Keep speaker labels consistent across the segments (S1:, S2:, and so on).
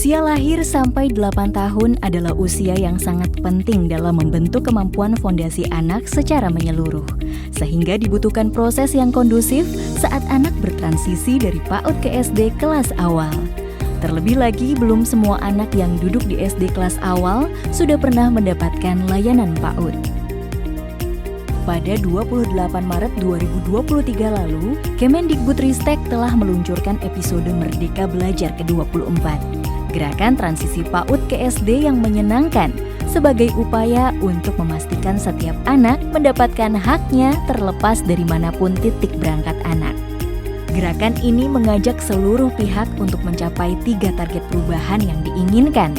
S1: Usia lahir sampai 8 tahun adalah usia yang sangat penting dalam membentuk kemampuan fondasi anak secara menyeluruh, sehingga dibutuhkan proses yang kondusif saat anak bertransisi dari PAUD ke SD kelas awal. Terlebih lagi, belum semua anak yang duduk di SD kelas awal sudah pernah mendapatkan layanan PAUD. Pada 28 Maret 2023 lalu, Kemendikbudristek telah meluncurkan episode Merdeka Belajar ke-24, gerakan transisi PAUD ke SD yang menyenangkan, sebagai upaya untuk memastikan setiap anak mendapatkan haknya terlepas dari manapun titik berangkat anak. Gerakan ini mengajak seluruh pihak untuk mencapai 3 target perubahan yang diinginkan.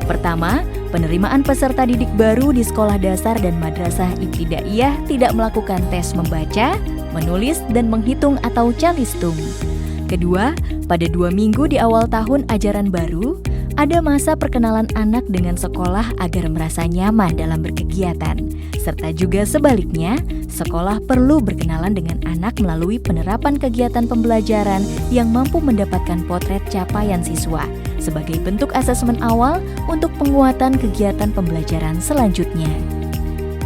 S1: Pertama, penerimaan peserta didik baru di sekolah dasar dan madrasah ibtidaiyah tidak melakukan tes membaca, menulis, dan menghitung atau calistung. Kedua, pada 2 minggu di awal tahun ajaran baru, ada masa perkenalan anak dengan sekolah agar merasa nyaman dalam berkegiatan. Serta juga sebaliknya, sekolah perlu berkenalan dengan anak melalui penerapan kegiatan pembelajaran yang mampu mendapatkan potret capaian siswa sebagai bentuk asesmen awal untuk penguatan kegiatan pembelajaran selanjutnya.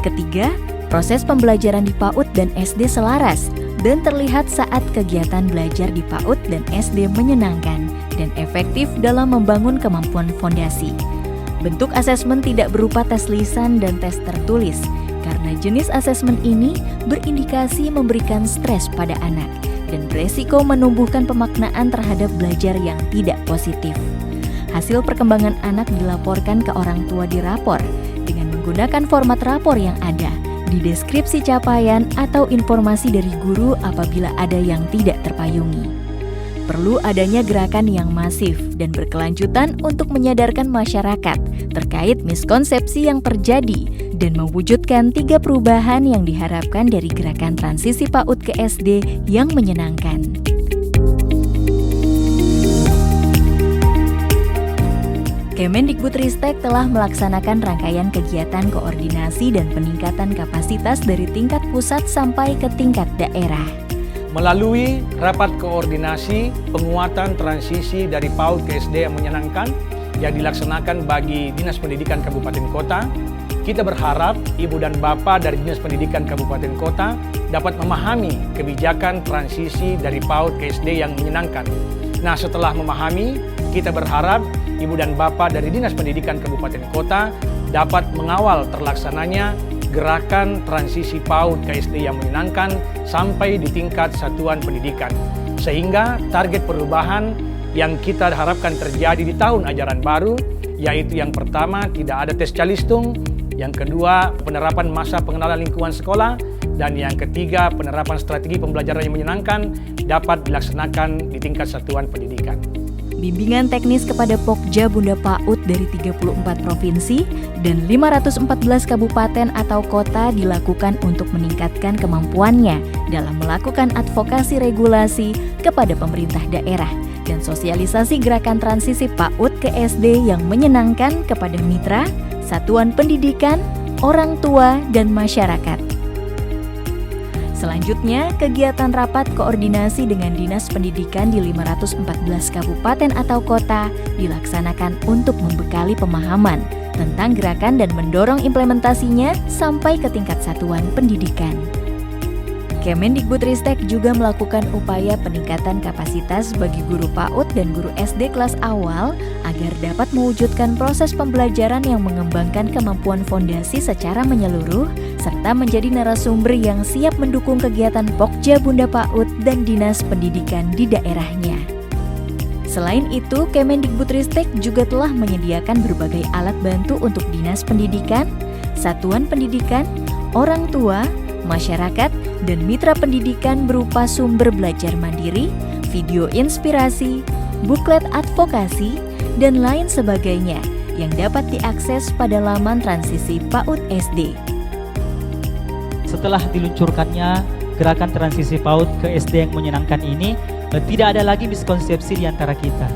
S1: Ketiga, proses pembelajaran di PAUD dan SD selaras dan terlihat saat kegiatan belajar di PAUD dan SD menyenangkan dan efektif dalam membangun kemampuan fondasi. Bentuk asesmen tidak berupa tes lisan dan tes tertulis, karena jenis asesmen ini berindikasi memberikan stres pada anak dan beresiko menumbuhkan pemaknaan terhadap belajar yang tidak positif. Hasil perkembangan anak dilaporkan ke orang tua di rapor dengan menggunakan format rapor yang ada di deskripsi capaian atau informasi dari guru apabila ada yang tidak terpayungi. Perlu adanya gerakan yang masif dan berkelanjutan untuk menyadarkan masyarakat terkait miskonsepsi yang terjadi dan mewujudkan 3 perubahan yang diharapkan dari gerakan transisi PAUD ke SD yang menyenangkan. Kemendikbudristek telah melaksanakan rangkaian kegiatan koordinasi dan peningkatan kapasitas dari tingkat pusat sampai ke tingkat daerah.
S2: Melalui rapat koordinasi penguatan transisi dari PAUD ke SD yang menyenangkan yang dilaksanakan bagi Dinas Pendidikan Kabupaten Kota, kita berharap Ibu dan Bapak dari Dinas Pendidikan Kabupaten Kota dapat memahami kebijakan transisi dari PAUD ke SD yang menyenangkan. Nah, setelah memahami, kita berharap Ibu dan Bapak dari Dinas Pendidikan Kabupaten Kota dapat mengawal terlaksananya gerakan transisi PAUD ke SD yang menyenangkan sampai di tingkat satuan pendidikan. Sehingga target perubahan yang kita harapkan terjadi di tahun ajaran baru, yaitu yang pertama tidak ada tes calistung, yang kedua penerapan masa pengenalan lingkungan sekolah, dan yang ketiga penerapan strategi pembelajaran yang menyenangkan dapat dilaksanakan di tingkat satuan pendidikan.
S1: Bimbingan teknis kepada Pokja Bunda PAUD dari 34 provinsi dan 514 kabupaten atau kota dilakukan untuk meningkatkan kemampuannya dalam melakukan advokasi regulasi kepada pemerintah daerah dan sosialisasi gerakan transisi PAUD ke SD yang menyenangkan kepada mitra, satuan pendidikan, orang tua, dan masyarakat. Selanjutnya, kegiatan rapat koordinasi dengan Dinas Pendidikan di 514 kabupaten atau kota dilaksanakan untuk membekali pemahaman tentang gerakan dan mendorong implementasinya sampai ke tingkat satuan pendidikan. Kemendikbudristek juga melakukan upaya peningkatan kapasitas bagi guru PAUD dan guru SD kelas awal agar dapat mewujudkan proses pembelajaran yang mengembangkan kemampuan fondasi secara menyeluruh serta menjadi narasumber yang siap mendukung kegiatan Pokja Bunda PAUD dan Dinas Pendidikan di daerahnya. Selain itu, Kemendikbudristek juga telah menyediakan berbagai alat bantu untuk Dinas Pendidikan, Satuan Pendidikan, orang tua, masyarakat, dan mitra pendidikan berupa sumber belajar mandiri, video inspirasi, buklet advokasi, dan lain sebagainya yang dapat diakses pada laman transisi PAUD SD.
S3: Setelah diluncurkannya gerakan transisi PAUD ke SD yang menyenangkan ini, tidak ada lagi miskonsepsi di antara kita.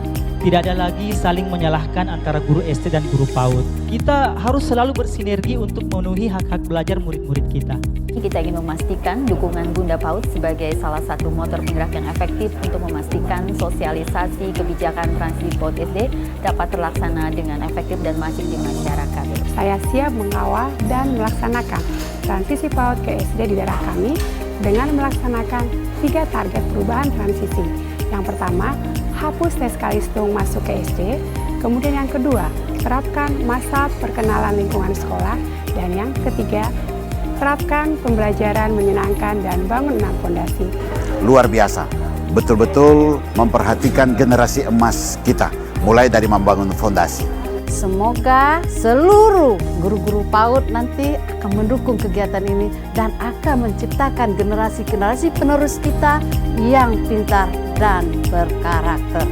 S3: Tidak ada lagi saling menyalahkan antara guru SD dan guru PAUD. Kita harus selalu bersinergi untuk memenuhi hak-hak belajar murid-murid kita.
S1: Kita ingin memastikan dukungan Bunda PAUD sebagai salah satu motor penggerak yang efektif untuk memastikan sosialisasi kebijakan transisi PAUD SD dapat terlaksana dengan efektif dan masif di masyarakat.
S4: Saya siap mengawal dan melaksanakan transisi PAUD ke SD di daerah kami dengan melaksanakan 3 target perubahan transisi. Yang pertama, hapus tes Kalistung masuk ke SD. Kemudian yang kedua, terapkan masa perkenalan lingkungan sekolah. Dan yang ketiga, terapkan pembelajaran menyenangkan dan bangun 6 fondasi.
S5: Luar biasa, betul-betul memperhatikan generasi emas kita, mulai dari membangun fondasi.
S6: Semoga seluruh guru-guru PAUD nanti akan mendukung kegiatan ini dan akan menciptakan generasi-generasi penerus kita yang pintar dan berkarakter.